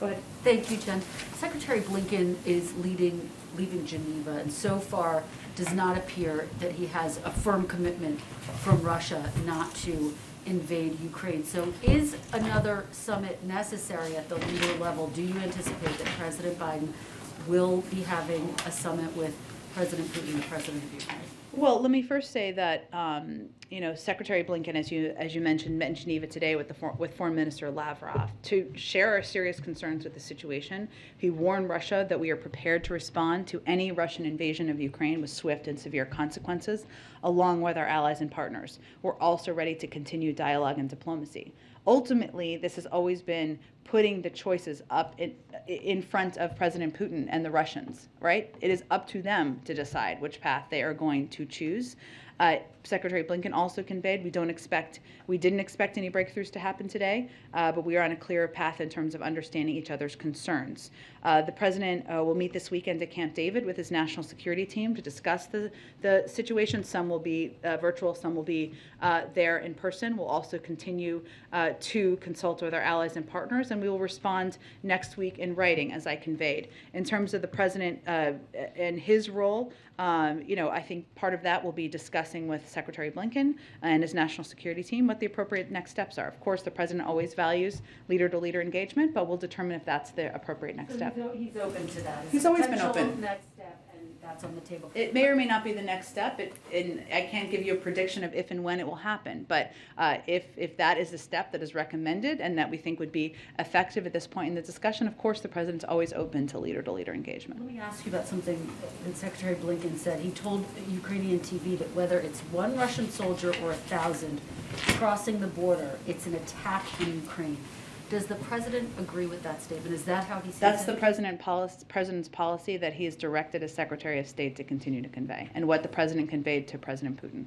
Go ahead. Thank you, Jen. Secretary Blinken is leaving Geneva, and so far does not appear that he has a firm commitment from Russia not to invade Ukraine. So is another summit necessary at the leader level? Do you anticipate that President Biden will be having a summit with President Putin, the president of Ukraine? Well, let me first say that Secretary Blinken, as you mentioned, met in Geneva today with Foreign Minister Lavrov to share our serious concerns with the situation. He warned Russia that we are prepared to respond to any Russian invasion of Ukraine with swift and severe consequences, along with our allies and partners. We're also ready to continue dialogue and diplomacy. Ultimately, this has always been putting the choices up in front of President Putin and the Russians, right? It is up to them to decide which path they are going to choose. Secretary Blinken also conveyed we didn't expect any breakthroughs to happen today, but we are on a clear path in terms of understanding each other's concerns. The president will meet this weekend at Camp David with his national security team to discuss the situation. Some will be virtual, some will be there in person. We'll also continue to consult with our allies and partners, and we will respond next week in writing, as I conveyed. In terms of the president and his role, I think part of that will be discussing with Secretary Blinken and his national security team what the appropriate next steps are. Of course, the president always values leader-to-leader engagement, but we'll determine if that's the appropriate next step. He's open to that. He's always been open. Next step, and that's on the table. It may or may not be the next step. And I can't give you a prediction of if and when it will happen. But if that is the step that is recommended and that we think would be effective at this point in the discussion, of course, the president's always open to leader-to-leader engagement. Let me ask you about something that Secretary Blinken said. He told Ukrainian TV that whether it's one Russian soldier or 1,000 crossing the border, it's an attack on Ukraine. Does the president agree with that statement? Is that how he sees it? That's the president's policy that he has directed as Secretary of State to continue to convey, and what the president conveyed to President Putin.